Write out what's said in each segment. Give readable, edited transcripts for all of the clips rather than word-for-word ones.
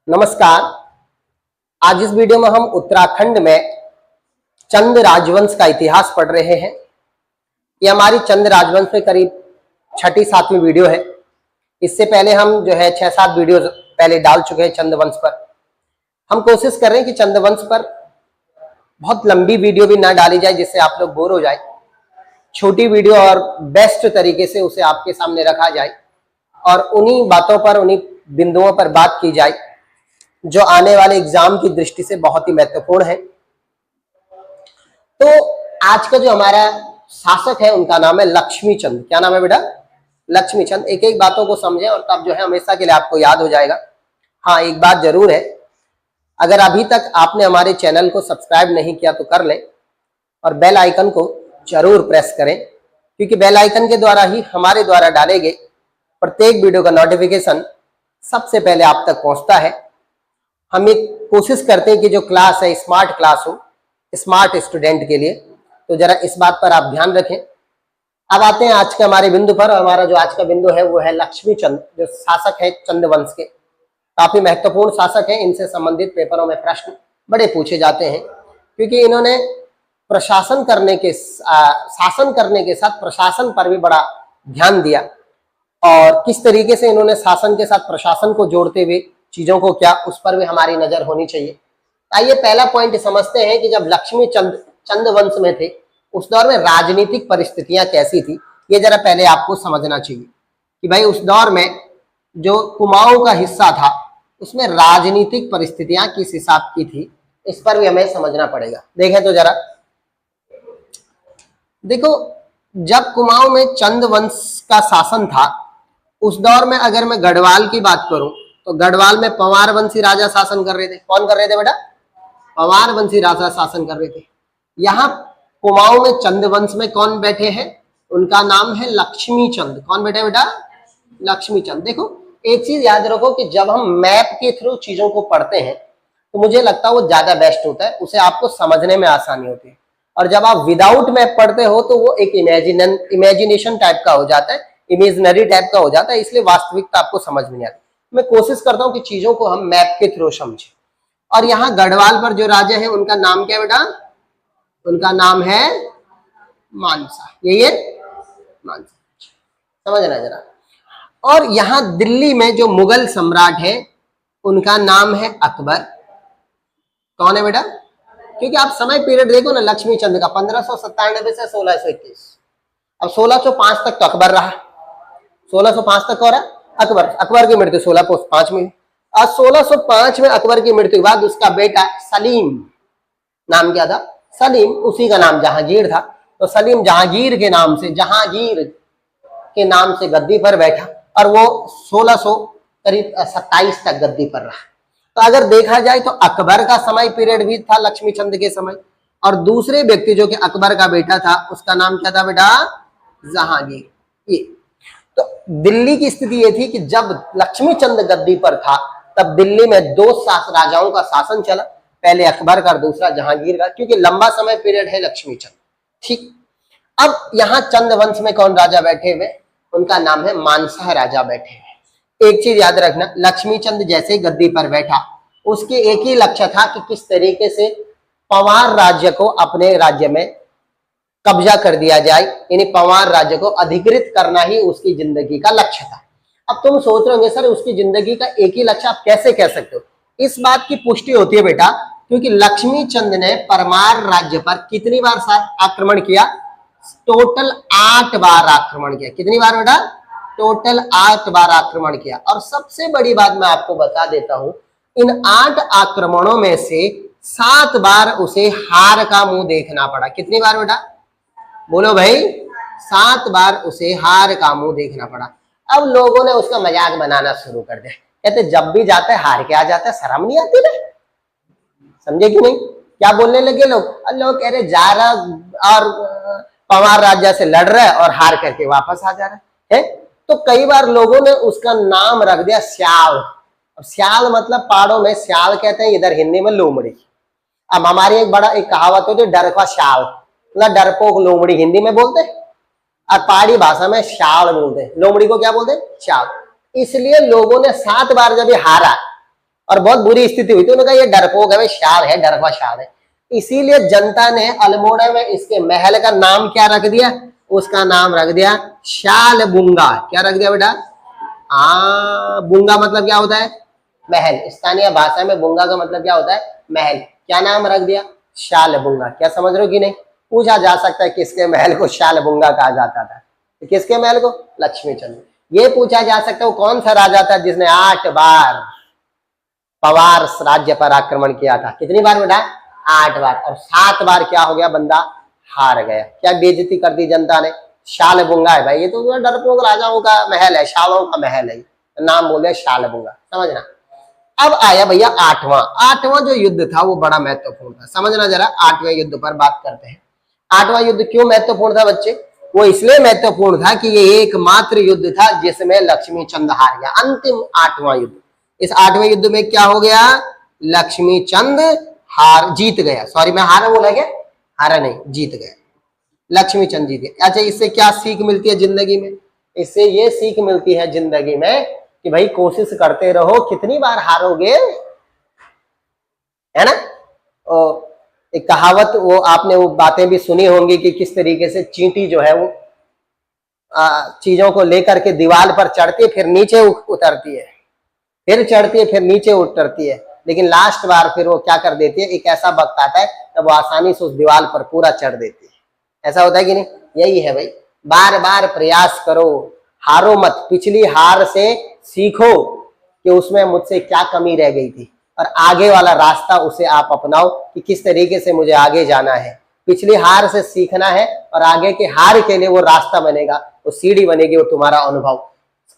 नमस्कार। आज इस वीडियो में हम उत्तराखंड में चंद राजवंश का इतिहास पढ़ रहे हैं। ये हमारी चंद राजवंश में करीब छठी सातवीं वीडियो है। इससे पहले हम जो है 6-7 वीडियो पहले डाल चुके हैं चंद वंश पर। हम कोशिश कर रहे हैं कि चंद वंश पर बहुत लंबी वीडियो भी ना डाली जाए जिससे आप लोग बोर हो जाए। छोटी वीडियो और बेस्ट तरीके से उसे आपके सामने रखा जाए और उन्हीं बातों पर, उन्हीं बिंदुओं पर बात की जाए जो आने वाले एग्जाम की दृष्टि से बहुत ही महत्वपूर्ण है। तो आज का जो हमारा शासक है उनका नाम है लक्ष्मीचंद। क्या नाम है बेटा? लक्ष्मीचंद। एक एक बातों को समझें और तब जो है हमेशा के लिए आपको याद हो जाएगा। हाँ, एक बात जरूर है, अगर अभी तक आपने हमारे चैनल को सब्सक्राइब नहीं किया तो कर लें और बेल आइकन को जरूर प्रेस करें, क्योंकि बेल आइकन के द्वारा ही हमारे द्वारा डाले गए प्रत्येक वीडियो का नोटिफिकेशन सबसे पहले आप तक पहुंचता है। हम एक कोशिश करते हैं कि जो क्लास है स्मार्ट क्लास हो, स्मार्ट स्टूडेंट के लिए, तो जरा इस बात पर आप ध्यान रखें। अब आते हैं आज के हमारे बिंदु पर। हमारा जो आज का बिंदु है वो है लक्ष्मीचंद, जो शासक है चंद वंश के। काफी महत्वपूर्ण शासक है। इनसे संबंधित पेपरों में प्रश्न बड़े पूछे जाते हैं, क्योंकि इन्होंने शासन करने के साथ प्रशासन पर भी बड़ा ध्यान दिया और किस तरीके से इन्होंने शासन के साथ प्रशासन को जोड़ते हुए चीजों को क्या, उस पर भी हमारी नजर होनी चाहिए। आइए पहला पॉइंट समझते हैं कि जब लक्ष्मीचंद चंद वंश में थे उस दौर में राजनीतिक परिस्थितियां कैसी थी। ये जरा पहले आपको समझना चाहिए कि भाई उस दौर में जो कुमाऊं का हिस्सा था उसमें राजनीतिक परिस्थितियां किस हिसाब की थी, इस पर भी हमें समझना पड़ेगा। देखें तो जरा देखो, जब कुमाऊं में चंद वंश का शासन था उस दौर में अगर मैं गढ़वाल की बात करूं तो गढ़वाल में पंवार वंशी राजा शासन कर रहे थे। कौन कर रहे थे बेटा? पंवार वंशी राजा शासन कर रहे थे। यहाँ कुमाऊं में चंद वंश में कौन बैठे हैं? उनका नाम है लक्ष्मीचंद। कौन बैठे बेटा? लक्ष्मीचंद। देखो, एक चीज याद रखो कि जब हम मैप के थ्रू चीजों को पढ़ते हैं तो मुझे लगता है वो ज्यादा बेस्ट होता है, उसे आपको समझने में आसानी होती है। और जब आप विदाउट मैप पढ़ते हो तो वो एक इमेजिनेशन टाइप का हो जाता है, इमेजिनरी टाइप का हो जाता है, इसलिए वास्तविकता आपको समझ में नहीं आती। मैं कोशिश करता हूं कि चीजों को हम मैप के थ्रू समझें। और यहाँ गढ़वाल पर जो राजा है उनका नाम क्या बेटा? उनका नाम है मानसा। यही है मानसा, समझना जरा। और यहाँ दिल्ली में जो मुगल सम्राट है उनका नाम है अकबर। कौन है बेटा? क्योंकि आप समय पीरियड देखो ना लक्ष्मीचंद का 1597 से 1621। अब 1605 तक तो अकबर रहा, 1605 तक हो रहा अकबर। अकबर की मृत्यु 1605 में। और 1605 में अकबर की मृत्यु के बाद उसका बेटा सलीम, नाम क्या था? सलीम। उसी का नाम जहांगीर था, तो सलीम जहांगीर के नाम से गद्दी पर बैठा और वो 1627 तक गद्दी पर रहा। तो अगर देखा जाए तो अकबर का समय पीरियड भी था लक्ष्मीचंद के समय, और दूसरे व्यक्ति जो कि अकबर का बेटा था उसका नाम क्या था बेटा? जहांगीर। ये तो दिल्ली की स्थिति ये थी कि जब लक्ष्मीचंद गद्दी पर था तब दिल्ली में दो राजाओं का शासन चला, पहले अकबर का और दूसरा जहांगीर का, क्योंकि लंबा समय पीरियड है लक्ष्मीचंद। ठीक, अब यहाँ चंद वंश में कौन राजा बैठे हुए? उनका नाम है मानसा राजा बैठे हुए। एक चीज याद रखना, लक्ष्मीचंद जैसे गद्दी पर बैठा उसके एक ही लक्ष्य था कि किस तरीके से पंवार राज्य को अपने राज्य में कब्जा कर दिया जाए, यानी पंवार राज्य को अधिकृत करना ही उसकी जिंदगी का लक्ष्य था। अब तुम सोच रहे होंगे सर उसकी जिंदगी का एक ही लक्ष्य आप कैसे कह सकते हो? इस बात की पुष्टि होती है बेटा क्योंकि लक्ष्मीचंद ने परमार राज्य पर कितनी बार आक्रमण किया? टोटल 8 बार आक्रमण किया। कितनी बार बेटा? टोटल 8 बार आक्रमण किया। और सबसे बड़ी बात मैं आपको बता देता हूं, इन 8 आक्रमणों में से 7 बार उसे हार का मुंह देखना पड़ा। कितनी बार बेटा? बोलो भाई, 7 बार उसे हार का मुंह देखना पड़ा। अब लोगों ने उसका मजाक बनाना शुरू कर दिया, कहते जब भी जाता है हार के आ जाता है, शर्म नहीं आती ना? समझे कि नहीं? क्या बोलने लगे लोग? लोग कह रहे जा रहा और पंवार राज्य से लड़ रहा है और हार करके वापस आ जा रहा है। तो कई बार लोगों ने उसका नाम रख दिया श्याल। अब श्याल मतलब पहाड़ों में श्याल कहते हैं, इधर हिंदी में लोमड़ी। अब हमारी एक कहावत है जो डर का श्याल, मतलब डरपोक लोमड़ी हिंदी में बोलते हैं, और पहाड़ी भाषा में श्याल बोलते हैं। लोमड़ी को क्या बोलते हैं? श्याल। इसलिए लोगों ने 7 बार जब ये हारा और बहुत बुरी स्थिति हुई थी। उन्होंने कहा ये डरपोक है भाई, शाल है, डरवा शाल है। इसीलिए जनता ने अल्मोड़ा में इसके महल का नाम क्या रख दिया? उसका नाम रख दिया शाल बुंगा। क्या रख दिया बेटा? बुंगा मतलब क्या होता है? महल। स्थानीय भाषा में बुंगा का मतलब क्या होता है? महल। क्या नाम रख दिया? शाल बुंगा। क्या समझ रहे हो कि नहीं? पूछा जा सकता है किसके महल को शाल बुंगा कहा जाता था? तो किसके महल को? लक्ष्मीचंद। ये पूछा जा सकता है वो कौन सा राजा था जिसने 8 बार पवार राज्य पर आक्रमण किया था? कितनी बार बेटा? 8 बार। और 7 बार क्या हो गया? बंदा हार गया। क्या बेइज्जती कर दी जनता ने? शाल बुंगा है भाई, ये तो डरपोक राजाओं का महल है, शालों का महल है, नाम बोले शाल बुंगा। समझना। अब आया भैया 8वां जो युद्ध था वो बड़ा महत्वपूर्ण था। समझना जरा, 8वें युद्ध पर बात करते हैं। 8वां युद्ध क्यों महत्वपूर्ण था बच्चे? वो इसलिए महत्वपूर्ण था कि ये एकमात्र युद्ध था जिसमें लक्ष्मीचंद हार गया। अंतिम 8वां युद्ध। इस 8वें युद्ध में क्या हो गया? लक्ष्मीचंद जीत गया। सॉरी, मैं हारा बोला क्या? हारा नहीं, जीत गया। लक्ष्मीचंद जीत गया। अच्छा, इससे क्या सीख मिलती है जिंदगी में? इससे ये सीख मिलती है जिंदगी में कि भाई कोशिश करते रहो, कितनी बार हारोगे, है ना? एक कहावत, वो आपने वो बातें भी सुनी होंगी कि किस तरीके से चींटी जो है वो चीजों को लेकर के दीवार पर चढ़ती है, फिर नीचे उतरती है, फिर चढ़ती है, फिर नीचे उतरती है, लेकिन लास्ट बार फिर वो क्या कर देती है? एक ऐसा वक्त आता है तब वो आसानी से उस दीवार पर पूरा चढ़ देती है। ऐसा होता है कि नहीं? यही है भाई, बार बार प्रयास करो, हारो मत। पिछली हार से सीखो कि उसमें मुझसे क्या कमी रह गई थी, और आगे वाला रास्ता उसे आप अपनाओ कि किस तरीके से मुझे आगे जाना है। पिछली हार से सीखना है और आगे के हार के लिए वो रास्ता बनेगा, वो सीढ़ी बनेगी, वो तुम्हारा अनुभव।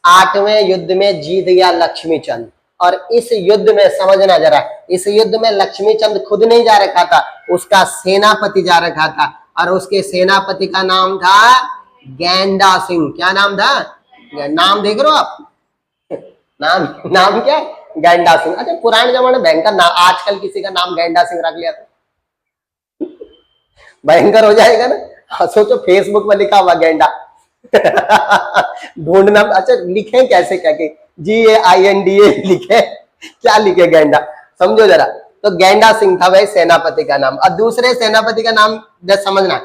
8वें युद्ध में जीत गया लक्ष्मीचंद। और इस युद्ध में समझना जरा, इस युद्ध में लक्ष्मीचंद खुद नहीं जा रखा था, उसका सेनापति जा रखा था, और उसके सेनापति का नाम था गैंडा सिंह। क्या नाम था? नाम देख रहे हो आप? नाम क्या? गैंडा सिंह। अच्छा, पुराने जमाने में भयंकर नाम, आजकल किसी का नाम गैंडा सिंह रख लिया तो भयंकर हो जाएगा ना। सोचो फेसबुक में लिखा हुआ गैंडा ढूंढना। अच्छा, लिखे कैसे? क्या के GAINDA लिखे? क्या लिखे? गैंडा। समझो जरा। तो गैंडा सिंह था भाई सेनापति का नाम। और दूसरे सेनापति का नाम समझना,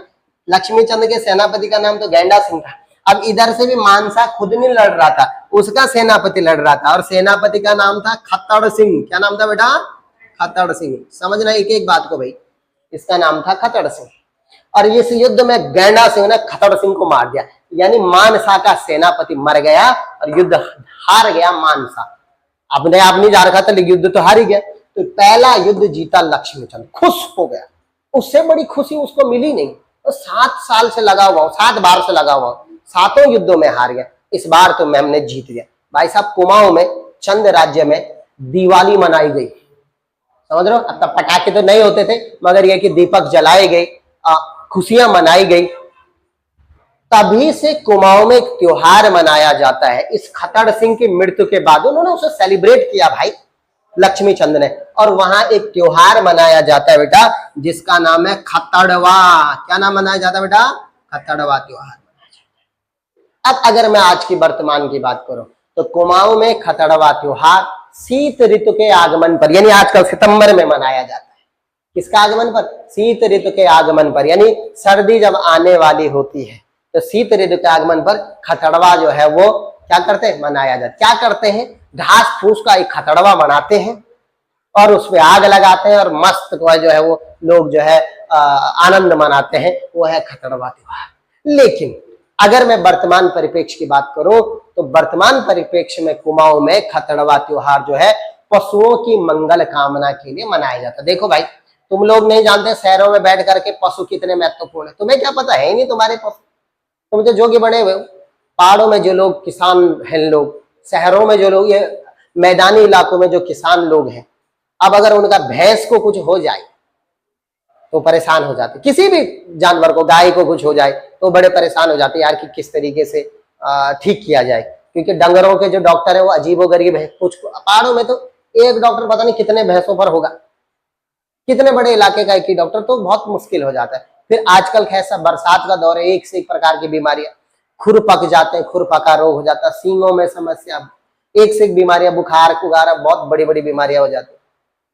लक्ष्मीचंद के सेनापति का नाम तो गैंडा सिंह था। अब इधर से भी मानसा खुद नहीं लड़ रहा था, उसका सेनापति लड़ रहा था, और सेनापति का नाम था खत्तड़ सिंह। क्या नाम था बेटा? खत्तड़ सिंह। समझना एक एक बात को भाई, इसका नाम था खत्तड़ सिंह। और इस युद्ध में गैंडा सिंह ने खत्तड़ सिंह को मार दिया, यानी मानसा का सेनापति मर गया और युद्ध हार गया मानसा। अपने आप नहीं जा रखा था, लेकिन युद्ध तो हार ही गया। तो पहला युद्ध जीता लक्ष्मीचंद, खुश हो गया। उससे बड़ी खुशी उसको मिली नहीं। तो 7 साल से लगा हुआ, 7 बार से लगा हुआ, 7 युद्धों में हार गया। इस बार तो हमने जीत गया। भाई साहब, कुमाऊं में, चंद राज्य में दिवाली मनाई गई। समझ रहे हो? अब तब पटाखे तो नहीं होते थे, मगर यह कि दीपक जलाए गए, खुशियां मनाई गई। तभी से कुमाऊं में एक त्योहार मनाया जाता है। इस खत्तड़ सिंह की मृत्यु के बाद उन्होंने उसे सेलिब्रेट किया भाई लक्ष्मीचंद ने, और वहां एक त्योहार मनाया जाता है बेटा जिसका नाम है खत्तड़वा। क्या नाम मनाया जाता है बेटा? खत्तड़वा त्योहार। अब अगर मैं आज की वर्तमान की बात करूं तो कुमाऊं में खत्तड़वा त्योहार शीत ऋतु के आगमन पर, यानी आजकल सितंबर में मनाया जाता है। किसका आगमन पर? शीत ऋतु के आगमन पर, यानी सर्दी जब आने वाली होती है तो शीत ऋतु के आगमन पर खत्तड़वा जो है वो क्या करते हैं? मनाया जाता है। क्या करते हैं? घास फूस का एक खत्तड़वा बनाते हैं और उसमें आग लगाते हैं और मस्त जो है वो लोग जो है आनंद मनाते हैं। वो है खत्तड़वा त्योहार। लेकिन अगर मैं वर्तमान परिप्रेक्ष्य की बात करूं तो वर्तमान परिप्रेक्ष्य में कुमाऊं में खत्तड़वा त्योहार जो है पशुओं की मंगल कामना के लिए मनाया जाता है। देखो भाई, तुम लोग नहीं जानते शहरों में बैठ करके पशु कितने महत्वपूर्ण है। तुम्हें क्या पता है नहीं तुम्हारे पशु, तुम तो जोगी बने हुए हो। पहाड़ों में जो लोग किसान हैं लोग, शहरों में जो लोग, ये मैदानी इलाकों में जो किसान लोग हैं, अब अगर उनका भैंस को कुछ हो जाए तो परेशान हो जाते। किसी भी जानवर को, गाय को कुछ हो जाए तो बड़े परेशान हो जाते यार कि किस तरीके से ठीक किया जाए, क्योंकि डंगरों के जो डॉक्टर है वो अजीबोगरीब है। कुछ पहाड़ों में तो एक डॉक्टर पता नहीं कितने भैंसों पर होगा, कितने बड़े इलाके का एक ही डॉक्टर, तो बहुत मुश्किल हो जाता है। फिर आजकल कैसा बरसात का दौर है, एक से एक प्रकार की बीमारियां, खुर पक जाते हैं, खुर पका रोग हो जाता है, सींगों में समस्या, एक से एक बीमारियां, बुखार वगैरह बहुत बड़ी बड़ी बीमारियां हो जाती।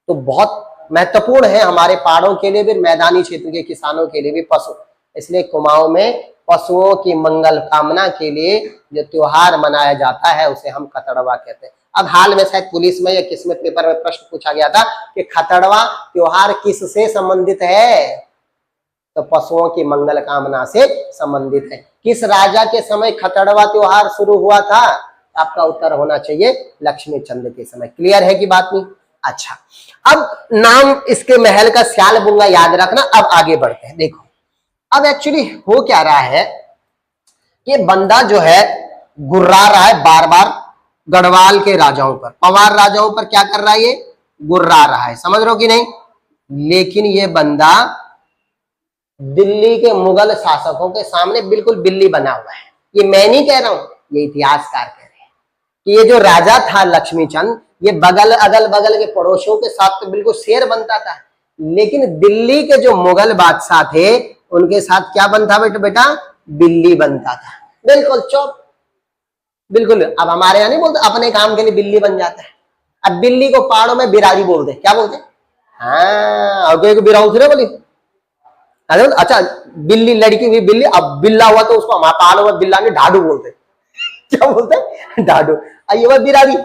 तो बहुत महत्वपूर्ण है हमारे पहाड़ों के लिए भी, मैदानी क्षेत्र के किसानों के लिए भी पशु। इसलिए कुमाऊं में पशुओं की मंगल कामना के लिए जो त्योहार मनाया जाता है उसे हम खतड़वा कहते हैं। अब हाल में शायद पुलिस में या किस में पेपर में प्रश्न पूछा गया था कि खतड़वा त्योहार किससे संबंधित है, तो पशुओं की मंगल कामना से संबंधित है। किस राजा के समय खतड़वा त्योहार शुरू हुआ था? आपका उत्तर होना चाहिए लक्ष्मी चंद के समय। क्लियर है कि बात नहीं? अच्छा, अब नाम इसके महल का स्यालबुंगा याद रखना। अब आगे बढ़ते हैं। देखो अब एक्चुअली हो क्या रहा है, ये बंदा जो है गुर्रा रहा है बार बार गढ़वाल के राजाओं पर, पवार राजाओं पर क्या कर रहा है, ये गुर्रा रहा है, समझ रहे हो कि नहीं। लेकिन ये बंदा दिल्ली के मुगल शासकों के सामने बिल्कुल बिल्ली बना हुआ है। ये मैं नहीं कह रहा हूं, ये इतिहासकार कह रहे हैं कि ये जो राजा था लक्ष्मी चंद, ये अगल बगल के पड़ोसियों के साथ तो बिल्कुल शेर बनता था, लेकिन दिल्ली के जो मुगल बादशाह थे उनके साथ क्या बनता बेटा, बिल्ली बनता था। बिल्कुल चुप, बिल्कुल। अब हमारे यहाँ नहीं बोलते अपने काम के लिए बिल्ली बन जाता है। अब बिल्ली को पहाड़ों में बिरारी बोलते, क्या बोलते? हाँ, और कोई बिराऊ थी ना बोली। अच्छा, बिल्ली लड़की हुई बिल्ली, अब बिल्ला हुआ तो उसको हमारे पहाड़ों में बिल्ला ने ढाडू बोलते। क्या बोलते? ढाडू। ये वह बिरारी।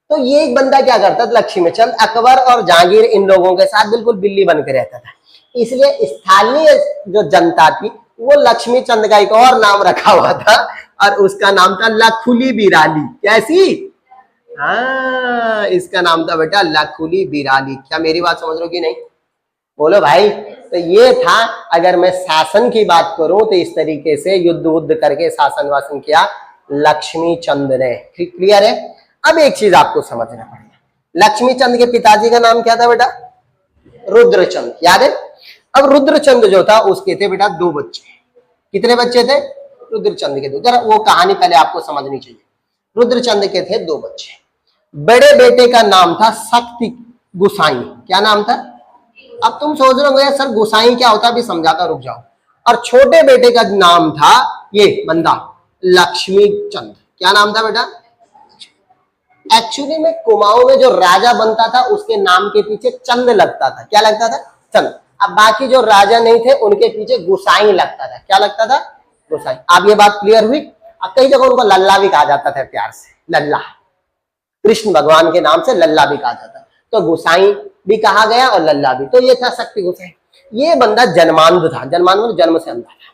तो ये एक बंदा क्या करता था, लक्ष्मी चंद, अकबर और जहांगीर इन लोगों के साथ बिल्कुल बिल्ली बन के रहता था। इसलिए स्थानीय जो जनता थी वो लक्ष्मी चंद का एक और नाम रखा हुआ था और उसका नाम था लखुली बिराली। कैसी? हाँ, इसका नाम था बेटा लखुली बिराली। क्या मेरी बात समझ रहे हो कि नहीं? बोलो भाई। तो ये था, अगर मैं शासन की बात करूं तो इस तरीके से युद्ध वुद्ध करके शासन वासन किया लक्ष्मी चंद ने। क्लियर है? अब एक चीज आपको समझना पड़ेगा, लक्ष्मी चंद के पिताजी का नाम क्या था बेटा? रुद्रचंद। याद है? अब रुद्रचंद जो था उसके थे बेटा 2 बच्चे। कितने बच्चे थे? रुद्रचंद के 2। जरा वो कहानी पहले आपको समझनी चाहिए। रुद्रचंद के थे 2 बच्चे। बड़े बेटे का नाम था शक्ति गुसाई। क्या नाम था? अब तुम सोच रहे हो सर गुसाई क्या होता है, अभी समझाता, रुक जाओ। और छोटे बेटे का नाम था ये बंदा लक्ष्मी चंद। क्या नाम था बेटा? एक्चुअली में कुमाऊं में जो राजा बनता था उसके नाम के पीछे चंद लगता था। क्या लगता था? चंद। अब बाकी जो राजा नहीं थे उनके पीछे गुसाई लगता था। क्या लगता था? गुसाई। अब ये बात क्लियर हुई? अब कई जगह उनको लल्ला भी कहा जाता था, प्यार से लल्ला, कृष्ण भगवान के नाम से लल्ला भी कहा जाता। तो गुसाई भी कहा गया और लल्ला भी। तो ये था शक्ति गुसाई। ये बंदा जन्मांध था। जन्मांध जन्म से अंधा था।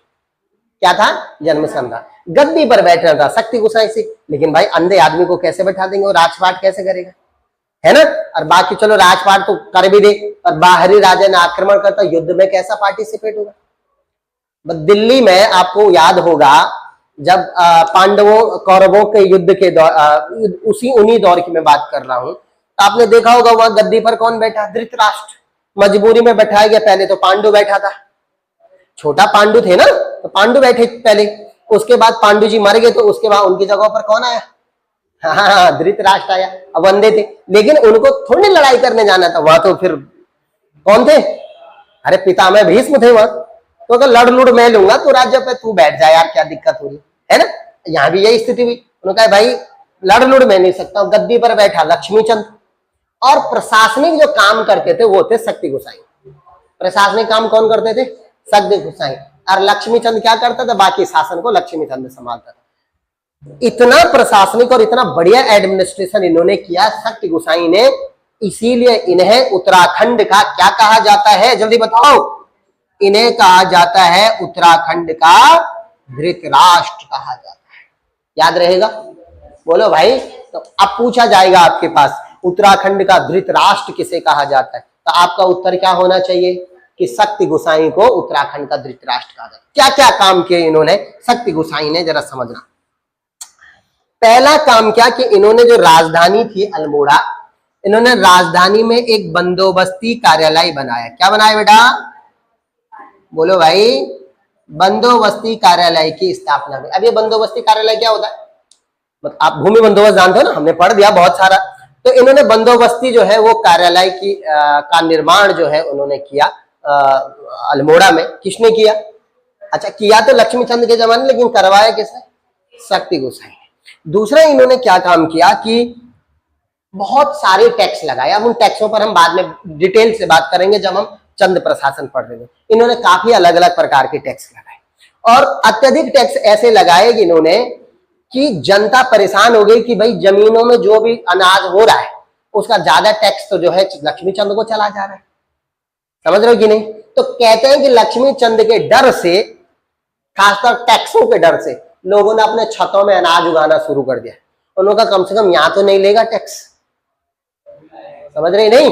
क्या था? जन्म से अंधा। गद्दी पर बैठना था शक्ति गुसाई से। लेकिन भाई अंधे आदमी को कैसे बैठा देंगे और राजपाट कैसे करेगा, है ना। और बाकी चलो राजपाट तो कर भी दे, और बाहरी राजा ने आक्रमण करता, युद्ध में कैसा पार्टिसिपेट होगा। दिल्ली में आपको याद होगा जब पांडवों कौरवों के युद्ध के दौर, उन्हीं दौर की मैं बात कर रहा हूं, तो आपने देखा होगा वहां गद्दी पर कौन बैठा? धृतराष्ट्र। मजबूरी में बैठाया गया। पहले तो पांडु बैठा था, छोटा पांडु थे ना, तो पांडु बैठे पहले। उसके बाद पांडु जी मर गए तो उसके बाद उनकी जगह पर कौन आया? हाँ, धृतराष्ट्र आया। अब वंदे थे, लेकिन उनको थोड़ी लड़ाई करने जाना था। वहां तो फिर कौन थे? अरे पितामह भीष्म थे वहां। तो अगर लड़ लुड़ मैं लूंगा तो राज्य पे तू बैठ जाए यार, क्या दिक्कत हो रही है ना। यहाँ भी यही स्थिति हुई। उन्होंने कहा भाई लड़ लुड़ मैं नहीं सकता। गद्दी पर बैठा लक्ष्मी चंद, और प्रशासनिक जो काम करते थे वो थे शक्ति गुसाई। प्रशासनिक काम कौन करते थे? शक्ति गुसाई। और लक्ष्मी चंद क्या करता था? बाकी शासन को लक्ष्मी चंद संभालता था। इतना प्रशासनिक और इतना बढ़िया एडमिनिस्ट्रेशन इन्होंने किया शक्ति गुसाई ने, इसीलिए इन्हें उत्तराखंड का क्या कहा जाता है? जल्दी बताओ। इन्हें कहा जाता है उत्तराखंड का धृतराष्ट्र कहा जाता है। याद रहेगा? बोलो भाई। तो अब पूछा जाएगा आपके पास उत्तराखंड का धृतराष्ट्र किसे कहा जाता है, तो आपका उत्तर क्या होना चाहिए कि शक्ति गुसाई को उत्तराखंड का धृतराष्ट्र कहा जाता है। क्या क्या काम किए इन्होंने शक्ति गुसाई ने, जरा समझना। पहला काम क्या कि इन्होंने जो राजधानी थी अल्मोड़ा, इन्होंने राजधानी में एक बंदोबस्ती कार्यालय बनाया। क्या बनाया बेटा? बोलो भाई। बंदोबस्ती कार्यालय की स्थापना में। अब ये बंदोबस्ती कार्यालय क्या होता है? आप भूमि बंदोबस्त जानते हो ना, हमने पढ़ दिया बहुत सारा। तो इन्होंने बंदोबस्ती जो है वो कार्यालय की का निर्माण जो है उन्होंने किया अल्मोड़ा में। किसने किया? अच्छा, किया तो लक्ष्मी चंद के जमाने, लेकिन करवाया किसने? शक्ति गुसाई। दूसरा इन्होंने क्या काम किया कि बहुत सारे टैक्स लगाए। अब उन टैक्सों पर हम बाद में डिटेल से बात करेंगे जब हम चंद प्रशासन पढ़ रहे हैं। इन्होंने काफी अलग अलग प्रकार के टैक्स लगाए और अत्यधिक टैक्स ऐसे लगाए कि इन्होंने कि जनता परेशान हो गई कि भाई जमीनों में जो भी अनाज हो रहा है उसका ज्यादा टैक्स तो जो है लक्ष्मी चंद को चला जा रहा है। समझ रहे हो कि नहीं? तो कहते हैं कि लक्ष्मी चंद के डर से, खासकर टैक्सों के डर से, लोगों ने अपने छतों में अनाज उगाना शुरू कर दिया। उन्होंने कहा कम से कम यहां तो नहीं लेगा टैक्स। समझ रहे नहीं?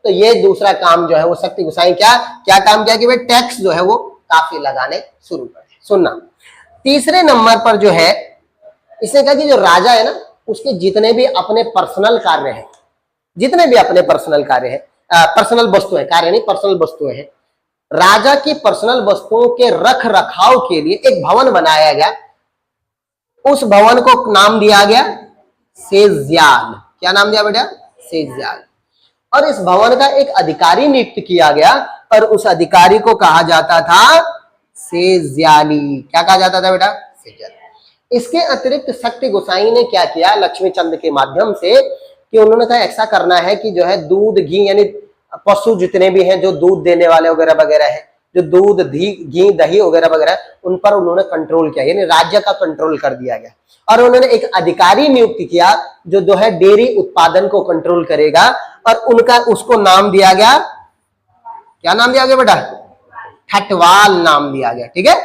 तो ये दूसरा काम जो है वो शक्ति गोसाई क्या क्या काम किया कि भाई टैक्स जो है वो काफी लगाने शुरू कर दिए। सुनना, तीसरे नंबर पर जो है इसने कहा कि जो राजा है ना उसके जितने भी अपने पर्सनल कार्य हैं, जितने भी अपने पर्सनल कार्य है, पर्सनल वस्तुएं, कार्य नहीं पर्सनल वस्तुएं हैं, राजा की पर्सनल वस्तुओं के रख रखाव के लिए एक भवन बनाया गया। उस भवन को नाम दिया गया सेज्याल। क्या नाम दिया बेटा? सेज्याल। और इस भवन का एक अधिकारी नियुक्त किया गया और उस अधिकारी को कहा जाता था सेज्याली। क्या कहा जाता था बेटा? सेज्याली। इसके अतिरिक्त शक्ति गोसाई ने क्या किया लक्ष्मी चंद के माध्यम से कि उन्होंने कहा ऐसा करना है कि जो है दूध घी यानी पशु जितने भी हैं जो दूध देने वाले वगैरह वगैरह है, जो दूध घी दही वगैरह वगैरह, उन पर उन्होंने कंट्रोल किया, यानी राज्य का कंट्रोल कर दिया गया। और उन्होंने एक अधिकारी नियुक्त किया जो है डेयरी उत्पादन को कंट्रोल करेगा और उनका उसको नाम दिया गया, क्या नाम दिया गया बेटा? ठटवाल नाम दिया गया। ठीक है,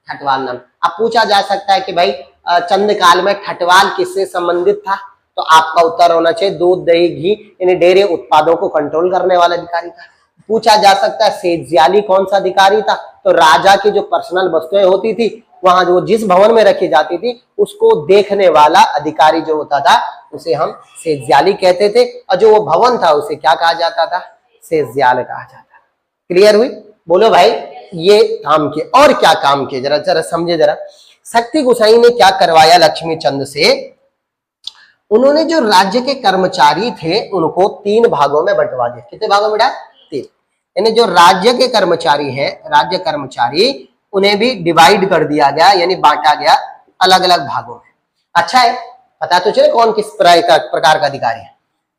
ठटवाल नाम। अब पूछा जा सकता है कि भाई चंद काल में ठटवाल किससे संबंधित था? तो आपका उत्तर होना चाहिए दूध दही घी यानी डेयरी उत्पादों को कंट्रोल करने वाला अधिकारी था। पूछा जा सकता है सेज्याली कौन सा अधिकारी था? तो राजा की जो पर्सनल वस्तुएं होती थी वहां जो जिस भवन में रखी जाती थी उसको देखने वाला अधिकारी जो होता था उसे हम सेज्याली कहते थे और जो वो भवन था उसे क्या कहा जाता था? सेज्याल कहा जाता। क्लियर हुई? बोलो भाई ये काम किए। और क्या काम किए जरा जरा समझे जरा। शक्ति गोसाई ने क्या करवाया लक्ष्मी चंद से? उन्होंने जो राज्य के कर्मचारी थे उनको 3 भागों में बंटवा दिया। कितने भागों में? 3। यानी जो राज्य के कर्मचारी हैं, राज्य कर्मचारी, उन्हें भी डिवाइड कर दिया गया यानी बांटा गया अलग अलग भागों में। अच्छा है, पता तो चले कौन किस प्रकार का अधिकारी है।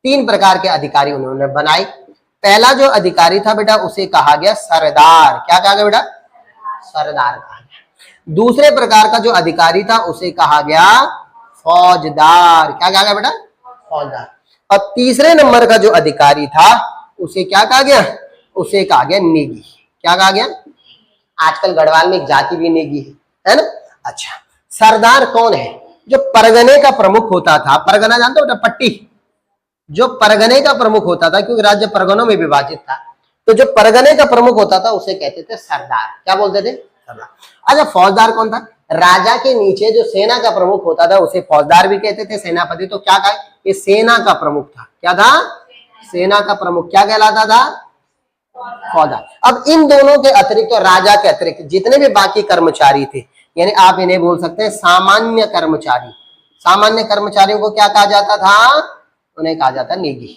3 प्रकार के अधिकारी उन्होंने बनाए। पहला जो अधिकारी था बेटा उसे कहा गया सरदार। क्या कहा गया बेटा? सरदार कहा गया। दूसरे प्रकार का जो अधिकारी था उसे कहा गया फौजदार। क्या कहा गया बेटा? फौजदार। और तीसरे नंबर का जो अधिकारी था उसे क्या कहा गया? उसे कहा गया नेगी। क्या कहा गया? आजकल गढ़वाल में एक जाति भी नेगी है ना। अच्छा, सरदार कौन है? जो परगने का प्रमुख होता था। परगना जानते हो बेटा? पट्टी। जो परगने का प्रमुख होता था, क्योंकि राज्य परगनों में विभाजित था, तो जो परगने का प्रमुख होता था उसे कहते थे सरदार। क्या बोलते थे? सरदार। अच्छा, फौजदार कौन था? राजा के नीचे जो सेना का प्रमुख होता था उसे फौजदार भी कहते थे, सेनापति। तो क्या कहा? ये सेना का प्रमुख था। क्या था? सेना का प्रमुख। क्या कहलाता था? फौजदार। अब इन दोनों के अतिरिक्त तो राजा के अतिरिक्त जितने भी बाकी कर्मचारी थे, यानी आप इन्हें बोल सकते हैं सामान्य कर्मचारी। सामान्य कर्मचारियों को क्या कहा जाता था? उन्हें कहा जाता नेगी।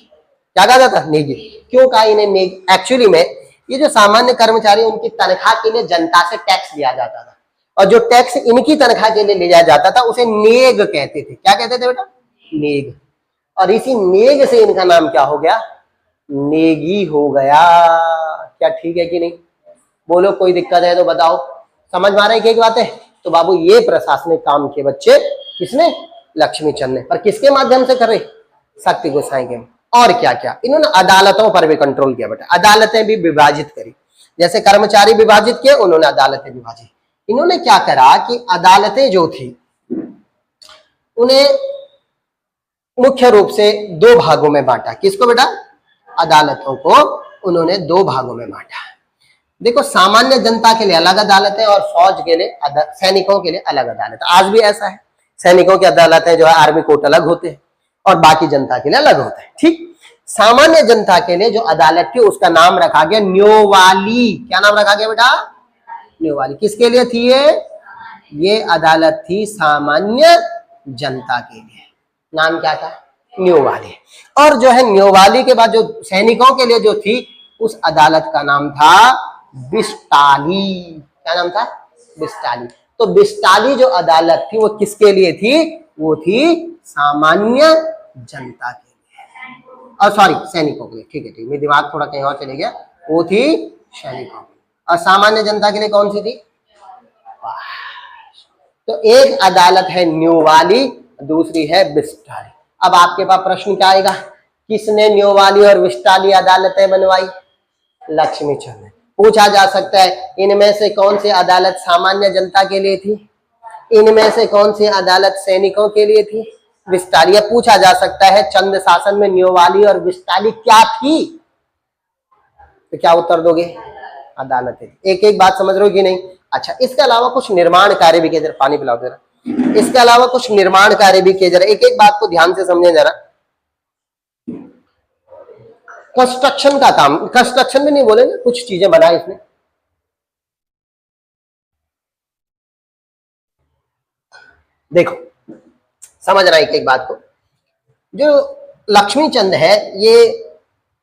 क्या कहा जाता? नेगी। क्यों कहा इन्हें नेगी? एक्चुअली में ये जो सामान्य कर्मचारी उनकी तनख्वाह के लिए जनता से टैक्स लिया जाता था और जो टैक्स इनकी तनख्वाह के लिए लिया जाता था उसे नेग कहते थे। क्या कहते थे बेटा? नेग। और इसी नेग से इनका नाम क्या हो गया? नेगी हो गया। क्या ठीक है कि नहीं? बोलो कोई दिक्कत है तो बताओ। समझ में आ रहा है क्या बात है? तो बाबू ये प्रशासनिक काम के बच्चे किसने? लक्ष्मी चंद ने। पर किसके माध्यम से करे? शक्ति गोसाई के। और क्या क्या? इन्होंने अदालतों पर भी कंट्रोल किया बेटा। अदालतें भी विभाजित करी। जैसे कर्मचारी विभाजित किए, उन्होंने अदालतें विभाजित। इन्होंने क्या करा कि अदालतें जो थी उन्हें मुख्य रूप से 2 भागों में बांटा। किसको बेटा? अदालतों को उन्होंने 2 भागों में बांटा। देखो, सामान्य जनता के लिए अलग अदालतें और फौज के लिए, सैनिकों के लिए अलग अदालत। आज भी ऐसा है, सैनिकों की अदालतें जो है आर्मी कोर्ट अलग होते हैं और बाकी जनता के लिए अलग होता है। ठीक, सामान्य जनता के लिए जो अदालत थी उसका नाम रखा गया न्योवाली। क्या नाम रखा गया बेटा? न्योवाली। किसके लिए थी ये अदालत थी सामान्य जनता के लिए। नाम क्या था? न्योवाली। और जो है न्योवाली के बाद जो सैनिकों के लिए जो थी उस अदालत का नाम था बिस्टाली। क्या नाम था? बिस्टाली। तो बिस्टाली जो अदालत थी वो किसके लिए थी? वो थी सामान्य जनता के लिए, और सॉरी सैनिकों के लिए, ठीक है ठीक, मेरा दिमाग थोड़ा कहीं और चले गया, वो थी सैनिकों की, और सामान्य जनता के लिए कौन सी थी? तो एक अदालत है न्योवाली, दूसरी है विस्टाली। अब आपके पास प्रश्न क्या आएगा, किसने न्योवाली और विस्टाली अदालतें बनवाई? लक्ष्मीचंद ने। पूछा जा सकता है इनमें से कौन सी अदालत सामान्य जनता के लिए थी, इनमें से कौन सी अदालत सैनिकों के लिए थी? विस्टाली। पूछा जा सकता है चंद शासन में न्योवाली और विस्टाली क्या थी, तो क्या उत्तर दोगे? अदालतें। एक एक बात समझ रहे हो कि नहीं? अच्छा, इसके अलावा कुछ निर्माण कार्य भी किए, जरा पानी पिलाओ जरा, इसके अलावा कुछ निर्माण कार्य भी किए, जरा एक एक बात को ध्यान से समझें जरा। कंस्ट्रक्शन का काम, कंस्ट्रक्शन भी नहीं बोलेंगे, कुछ चीजें बनाई इसने। देखो समझना एक एक बात को, जो लक्ष्मीचंद है ये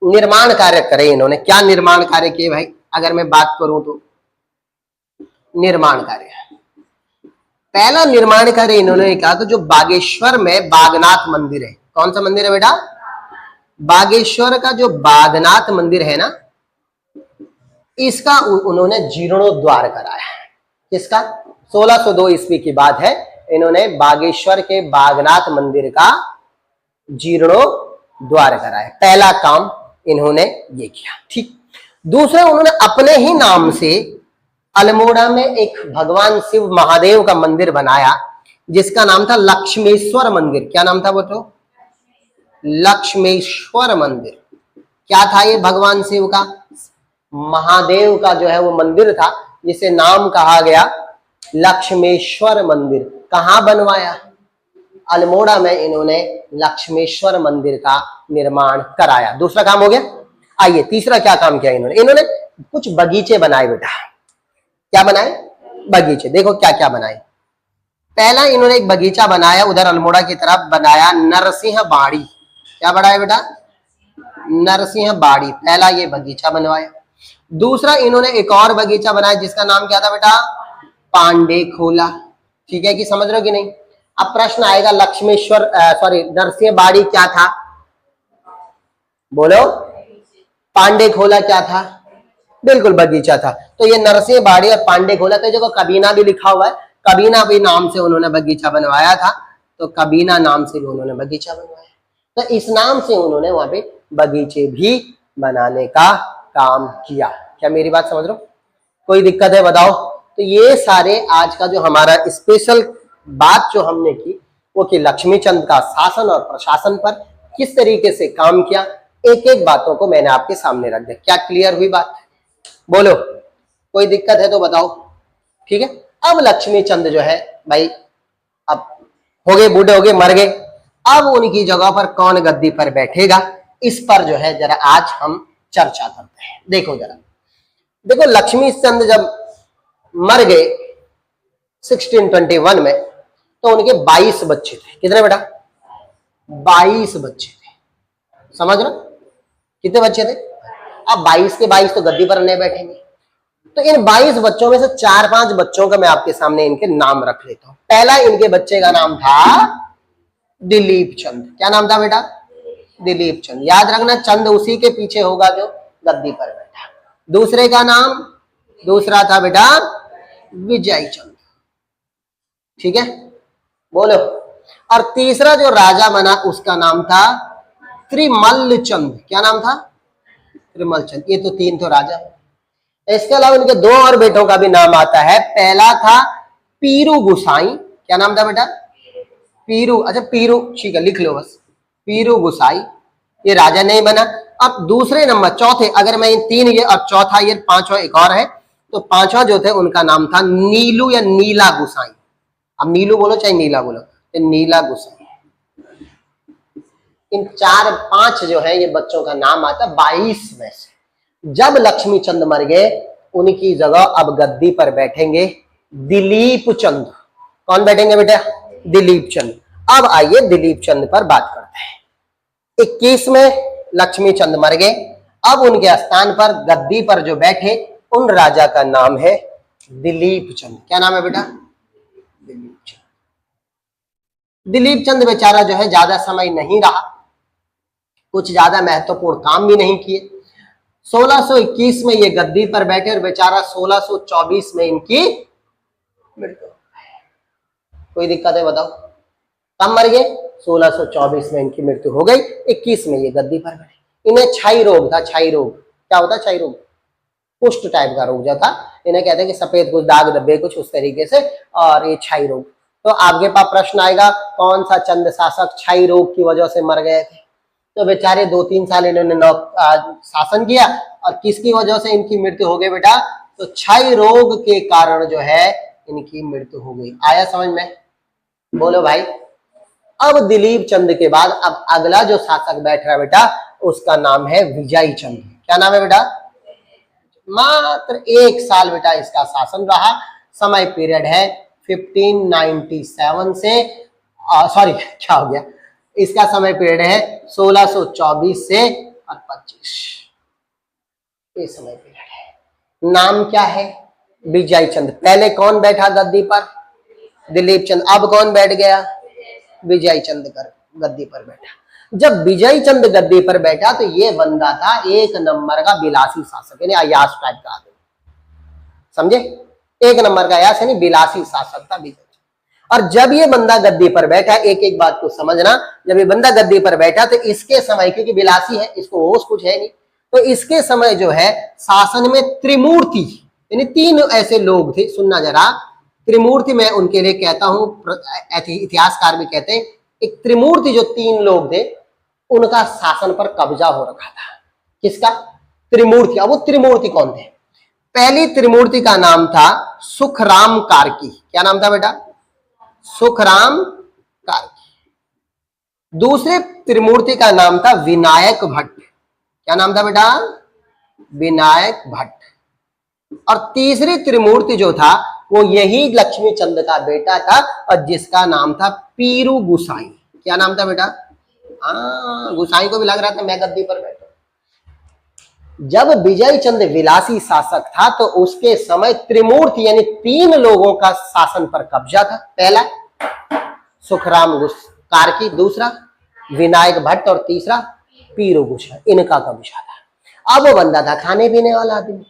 निर्माण कार्य करे इन्होंने। क्या निर्माण कार्य किए भाई? अगर मैं बात करूं तो निर्माण कार्य, पहला निर्माण कार्य इन्होंने कहा तो जो बागेश्वर में बागनाथ मंदिर है, कौन सा मंदिर है बेटा? बागेश्वर का जो बागनाथ मंदिर है ना, इसका उन्होंने जीर्णोद्वार कराया। किसका? 1602 ईस्वी की बात है, इन्होंने बागेश्वर के बागनाथ मंदिर का जीर्णोद्वार कराया। पहला काम इन्होंने ये किया, ठीक। दूसरा, उन्होंने अपने ही नाम से अल्मोड़ा में एक भगवान शिव महादेव का मंदिर बनाया, जिसका नाम था लक्ष्मेश्वर मंदिर। क्या नाम था बोलो? लक्ष्मेश्वर मंदिर। क्या था ये? भगवान शिव का, महादेव का जो है वो मंदिर था, जिसे नाम कहा गया लक्ष्मेश्वर मंदिर। कहां बनवाया? अल्मोड़ा में इन्होंने लक्ष्मेश्वर मंदिर का निर्माण कराया। दूसरा काम हो गया। आइए तीसरा क्या काम किया इन्होंने? इन्होंने कुछ बगीचे बनाए बेटा। क्या बनाए? बगीचे। देखो क्या क्या बनाए। पहला इन्होंने एक बगीचा बनाया, उधर अल्मोड़ा की तरफ बनाया, नरसिंह बाड़ी। क्या बनाया बेटा? नरसिंह बाड़ी। पहला ये बगीचा बनवाया। दूसरा इन्होंने एक और बगीचा बनाया, जिसका नाम क्या था बेटा? पांडे खोला। ठीक है कि समझ रहे हो कि नहीं? अब प्रश्न आएगा लक्ष्मेश्वर सॉरी नरसिंह बाड़ी क्या था? बोलो। पांडे खोला क्या था? बिल्कुल बगीचा था। तो ये नरसिंह बाड़ी और पांडे खोला, कई जगह कबीना भी लिखा हुआ है, कबीना भी नाम से उन्होंने बगीचा बनवाया था, तो कबीना नाम से भी उन्होंने बगीचा बनवाया। तो इस नाम से उन्होंने वहां पे बगीचे भी बनाने का काम किया। क्या मेरी बात समझ रहे हो? कोई दिक्कत है बताओ? तो ये सारे आज का जो हमारा स्पेशल बात जो हमने की, वो कि लक्ष्मीचंद का शासन और प्रशासन पर किस तरीके से काम किया, एक एक बातों को मैंने आपके सामने रख दिया। क्या क्लियर हुई बात? बोलो, कोई दिक्कत है तो बताओ। ठीक है। अब लक्ष्मीचंद जो है भाई, अब हो गए, बूढ़े हो गए, मर गए, अब उनकी जगह पर कौन गद्दी पर बैठेगा, इस पर जो है जरा आज हम चर्चा करते हैं। देखो जरा, देखो लक्ष्मीचंद जब मर गए 1621 में, तो उनके 22 बच्चे थे। कितने बेटा? 22 बच्चे थे। समझ रहे? कितने बच्चे थे? अब 22 के 22 तो गद्दी पर नहीं बैठेंगे, तो इन 22 बच्चों में से 4-5 बच्चों का मैं आपके सामने इनके नाम रख लेता हूं। पहला इनके बच्चे का नाम था दिलीप चंद। क्या नाम था बेटा? दिलीप चंद। याद रखना, चंद उसी के पीछे होगा जो गद्दी पर बैठा। दूसरे का नाम, दूसरा था बेटा विजय चंद। ठीक है, बोलो। और तीसरा जो राजा बना उसका नाम था त्रिमल चंद। क्या नाम था? त्रिमल चंद। ये तो 3 तो राजा। इसके अलावा इनके 2 और बेटों का भी नाम आता है। पहला था पीरू गुसाई। क्या नाम था बेटा? पीरू। अच्छा पीरू, ठीक है, लिख लो बस, पीरू गुसाई। ये राजा नहीं बना। अब दूसरे नंबर, चौथे, अगर मैं इन 3 ये और चौथा ये 5वां एक और है, तो 5वां जो थे उनका नाम था नीलू या नीला गुसाई। अब नीलू बोलो चाहे नीला बोलो, तो नीला गुसाई। इन 4-5 जो है ये बच्चों का नाम आता 22 में से। जब लक्ष्मीचंद मर गए, उनकी जगह अब गद्दी पर बैठेंगे दिलीप चंद। कौन बैठेंगे बेटा? दिलीप चंद। अब आइए दिलीप चंद पर बात करते हैं। 21 में लक्ष्मीचंद मर गए, अब उनके स्थान पर गद्दी पर जो बैठे उन राजा का नाम है दिलीप चंद। क्या नाम है बेटा? दिलीप चंद। दिलीप चंद बेचारा जो है ज्यादा समय नहीं रहा, कुछ ज्यादा महत्वपूर्ण काम भी नहीं किए। 1621 में ये गद्दी पर बैठे और बेचारा 1624 में इनकी मृत्यु। कोई दिक्कत है बताओ? कब मर गए? 1624 में इनकी मृत्यु हो गई, 21 में ये गद्दी पर बैठे। इन्हें क्षय रोग था। क्षय रोग क्या होता है? क्षय रोग कुष्ठ टाइप का रोग जो था, इन्हें कहते हैं कि सफेद कुछ दाग धब्बे कुछ उस तरीके से, और ये क्षय रोग। तो आपके पास प्रश्न आएगा कौन सा चंद शासक क्षय रोग की वजह से मर गए थे? तो बेचारे 2-3 साल इन्होंने शासन किया, और किसकी वजह से इनकी मृत्यु हो गई बेटा? तो क्षय रोग के कारण जो है इनकी मृत्यु हो गई। आया समझ में? बोलो भाई। अब दिलीप चंद के बाद अब अगला जो शासक बैठ रहा है बेटा, उसका नाम है विजय चंद। क्या नाम है बेटा? मात्र 1 साल बेटा इसका शासन रहा। समय पीरियड है 1597 से, सॉरी क्या हो गया, इसका समय पीरियड है 1624 से और 25, ये समय पीरियड है। नाम क्या है? विजय चंद। पहले कौन बैठा गद्दी पर? दिलीप चंद। अब कौन बैठ गया? विजय चंद गद्दी पर बैठा। जब विजय चंद गद्दी पर बैठा तो ये बंदा था 1 नंबर का विलासी शासक, यानी अयास टाइप का आदमी, समझे? 1 नंबर का अयास यानी विलासी शासक था विजय चंद। और जब ये बंदा गद्दी पर बैठा, एक एक बात को समझना, जब ये बंदा गद्दी पर बैठा तो इसके समय, क्योंकि विलासी है, इसको होश कुछ है नहीं, तो इसके समय जो है शासन में त्रिमूर्ति यानी 3 ऐसे लोग थे। सुनना जरा, त्रिमूर्ति मैं उनके लिए कहता हूं, इतिहासकार भी कहते हैं, एक त्रिमूर्ति जो 3 लोग थे उनका शासन पर कब्जा हो रखा था। किसका? त्रिमूर्ति। अब वो त्रिमूर्ति कौन थे? पहली त्रिमूर्ति का नाम था सुखराम कार्की। क्या नाम था बेटा? सुखराम कार्की। दूसरे त्रिमूर्ति का नाम था विनायक भट्ट। क्या नाम था बेटा? विनायक भट्ट। और तीसरी त्रिमूर्ति जो था वो यही लक्ष्मी चंद का बेटा था, और जिसका नाम था पीरू गुसाई। क्या नाम था बेटा? गुसाई को भी लग रहा था मैं गद्दी पर बैठा। जब विजय चंद विलासी शासक था तो उसके समय त्रिमूर्ति यानी 3 लोगों का शासन पर कब्जा था। पहला सुखराम कार्की, दूसरा विनायक भट्ट, और तीसरा पीरू गुसाई, इनका कब्जा था। अब वो बंदा था खाने पीने वाला आदमी,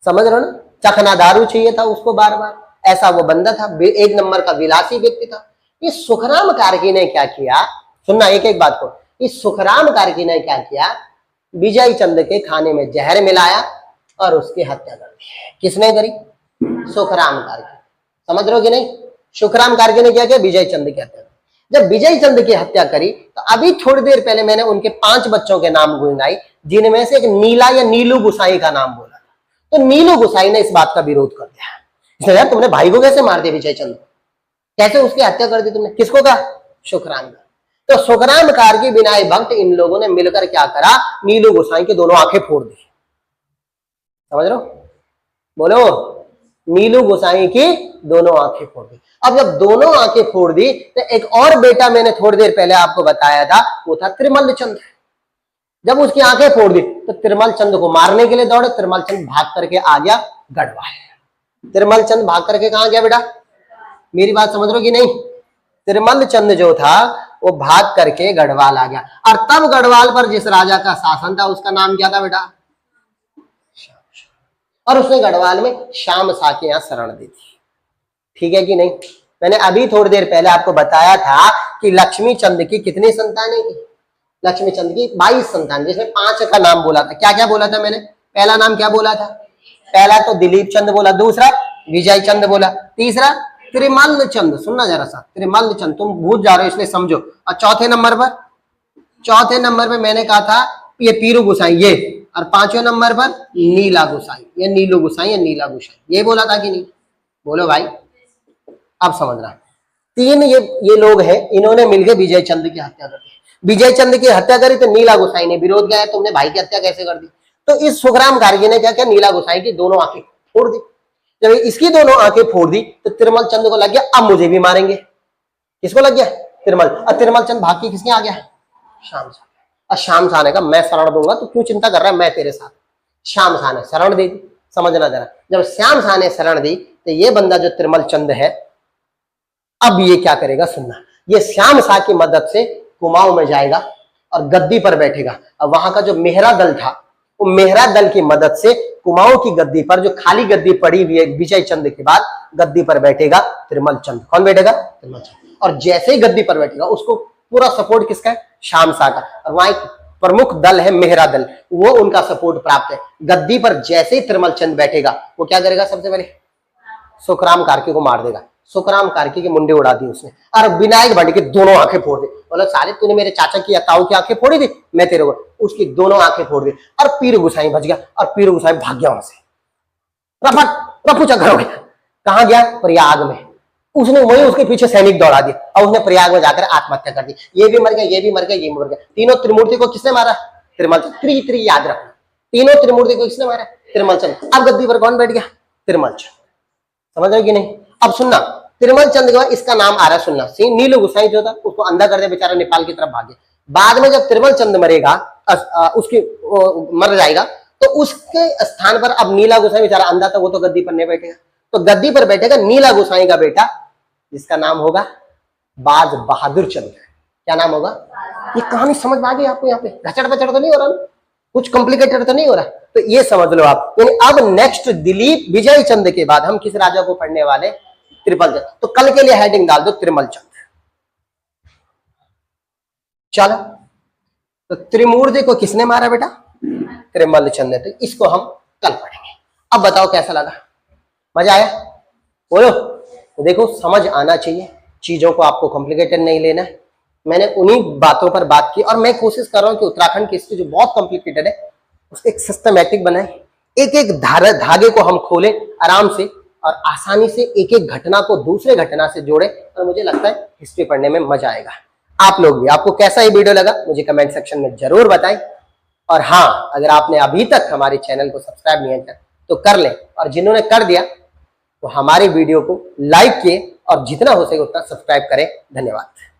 समझ रहे हो ना? चखना दारू चाहिए था उसको बार बार, ऐसा वो बंदा था, 1 नंबर का विलासी व्यक्ति था। इस सुखराम कार्की ने क्या किया? सुनना एक एक बात को। इस सुखराम कार्की ने क्या किया? विजय चंद के खाने में जहर मिलाया और उसकी हत्या कर दी। किसने करी? सुखराम कार्की। समझ रहे हो कि नहीं? सुखराम कार्की ने क्या किया? विजय चंद की हत्या। जब विजय चंद की हत्या करी तो अभी थोड़ी देर पहले मैंने उनके 5 बच्चों के नाम गुनगुनाई, जिनमें से एक नीला या नीलू गुसाई का नाम बोला। तो नीलू गुसाई ने इस बात का विरोध कर दिया, इसने यार तुमने भाई को कैसे मार दिया विजय चंद, कैसे उसकी हत्या कर दी तुमने? किसको कहा? सुखराम। तो सुखराम कार्की, विनायक भट्ट, इन लोगों ने मिलकर क्या करा? नीलू गुसाई की दोनों आंखें फोड़ दी। समझ रहे हो? बोलो। नीलू गुसाई की दोनों आंखें फोड़ दी। अब जब दोनों आंखें फोड़ दी तो एक और बेटा मैंने थोड़ी देर पहले आपको बताया था, वो था त्रिमल चंद। जब उसकी आंखें फोड़ दी तो त्रिमल चंद को मारने के लिए दौड़े। त्रिमल चंद भाग करके आ गया गढ़वाल। त्रिमल चंद भाग करके कहां गया बेटा? मेरी बात समझ रहे हो कि नहीं? त्रिमल चंद जो था वो भाग करके गढ़वाल आ गया। और तब गढ़वाल पर जिस राजा का शासन था उसका नाम क्या था बेटा? और उसने गढ़वाल में श्याम शाह के यहां शरण दी थी। ठीक है कि नहीं? मैंने अभी थोड़ी देर पहले आपको बताया था कि लक्ष्मी चंद की कितनी संतानें थी? लक्ष्मी चंद की 22 संतान, जिसमें 5 का नाम बोला था। क्या क्या बोला था मैंने? पहला नाम क्या बोला था? पहला तो दिलीप चंद बोला, दूसरा विजय चंद बोला, तीसरा त्रिमल चंद। सुनना जरा सा, त्रिमल चंद, तुम भूल जा रहे हो इसलिए समझो। और चौथे नंबर पर मैंने कहा था ये पीरू गुसाई, ये, और 5वें नंबर पर नीला गुसाई, ये नीलू गुसाई या नीला गुसाई, ये बोला था कि नहीं? बोलो भाई। अब समझना, 3 ये लोग हैं, इन्होंने मिलकर विजय चंद की हत्या कर दी। विजय चंद की हत्या करी तो नीला गुसाई ने विरोध किया, तुमने भाई की हत्या कैसे कर दी? तो इस सुखराम कार्की ने क्या किया? नीला गुसाई की दोनों आंखें फोड़ दी। जब इसकी दोनों आंखें फोड़ दी तो त्रिमल चंद को लग गया अब मुझे भी मारेंगे। किसको लग गया? त्रिमल। और त्रिमल चंद भाग के किसके आ गया? श्याम शाह। और श्याम शाह ने कहा मैं शरण दूंगा, तो क्यों चिंता कर रहा है, मैं तेरे साथ। श्याम शाह ने शरण दे दी। समझना जरा, जब श्याम शाह ने शरण दी तो ये बंदा जो त्रिमल चंद है, अब ये क्या करेगा सुनना। ये श्याम शाह की मदद से कुमाऊं में जाएगा और गद्दी पर बैठेगा। अब वहां का जो मेहरा दल था, वो मेहरा दल की मदद से कुमाऊं की गद्दी पर, जो खाली गद्दी पड़ी हुई है विजय चंद के बाद, गद्दी पर बैठेगा त्रिमल चंद। कौन बैठेगा? त्रिमल चंद। और जैसे ही गद्दी पर बैठेगा उसको पूरा सपोर्ट किसका है? श्याम शाह का। और वहां एक प्रमुख दल है मेहरा दल, वो उनका सपोर्ट प्राप्त है। गद्दी पर जैसे ही त्रिमल चंद बैठेगा, वो क्या करेगा? सबसे पहले सुखराम कार्की को मार देगा। सुखराम कार्की के मुंडे उड़ा दी उसने, और विनायक भट्ट की दोनों आंखें फोड़ दी। बोला साले तूने मेरे चाचा की या ताऊ की आंखें फोड़ी थी, मैं तेरे को, उसकी दोनों आंखें फोड़ दी। और पीर गुसाई बच गया, और पीर गुसाई भाग गया वहां से। रफू चक्कर हो गया। कहां गया? प्रयाग में। उसने वही उसके पीछे सैनिक दौड़ा दिया, और उसने प्रयाग में जाकर आत्महत्या कर दी। ये भी मर गया, ये भी मर गया, ये भी मर गया। तीनों त्रिमूर्ति को किसने मारा? त्रिमल चंद। त्रि याद रखना, तीनों त्रिमूर्ति को किसने मारा? त्रिमल चंद। अब गद्दी पर कौन बैठ गया? त्रिमल चंद। समझ रहे कि नहीं? अब सुनना, त्रिमल चंद के बाद इसका नाम आ रहा है, सुनना। नील गुसाई जो था उसको अंधा कर दिया, बेचारा नेपाल की तरफ भागे। बाद में जब त्रिमल चंद मरेगा, उसकी मर जाएगा, तो उसके स्थान पर अब नीला गुसाई बेचारा अंधा था, वो तो गद्दी पर नहीं बैठेगा। तो गद्दी पर बैठेगा नीला गुसाई का बेटा, जिसका नाम होगा बाज बहादुर चंद। क्या नाम होगा? ये कहानी समझ में आ गई आपको? यहाँ पे घचड़ बचड़ तो नहीं हो रहा, कुछ कॉम्प्लिकेटेड तो नहीं हो रहा? तो ये समझ लो आप। यानी अब नेक्स्ट दिलीप विजय चंद के बाद हम किस राजा को पढ़ने वाले? त्रिमल चंद। तो कल के लिए हेडिंग डाल दो त्रिमल चंद। चलो, तो त्रिमूर्ति को किसने मारा बेटा? त्रिमल चंद ने। तो इसको हम कल पढ़ेंगे। अब बताओ कैसा लगा? मजा आया? बोलो। तो देखो, समझ आना चाहिए, चीजों को आपको कॉम्प्लिकेटेड नहीं लेना है। मैंने उन्हीं बातों पर बात की, और मैं कोशिश कर रहा हूं कि उत्तराखंड की हिस्ट्री जो बहुत कॉम्प्लिकेटेड है उसको एक सिस्टमैटिक बनाए, एक एक धागे को हम खोलें आराम से, और आसानी से एक एक घटना को दूसरे घटना से जोड़े। और मुझे लगता है हिस्ट्री पढ़ने में मजा आएगा। आप लोग भी, आपको कैसा ये वीडियो लगा मुझे कमेंट सेक्शन में जरूर बताएं। और हाँ, अगर आपने अभी तक हमारे चैनल को सब्सक्राइब नहीं किया तो कर लें, और जिन्होंने कर दिया तो हमारे वीडियो को लाइक किए, और जितना हो सके उतना सब्सक्राइब करें। धन्यवाद।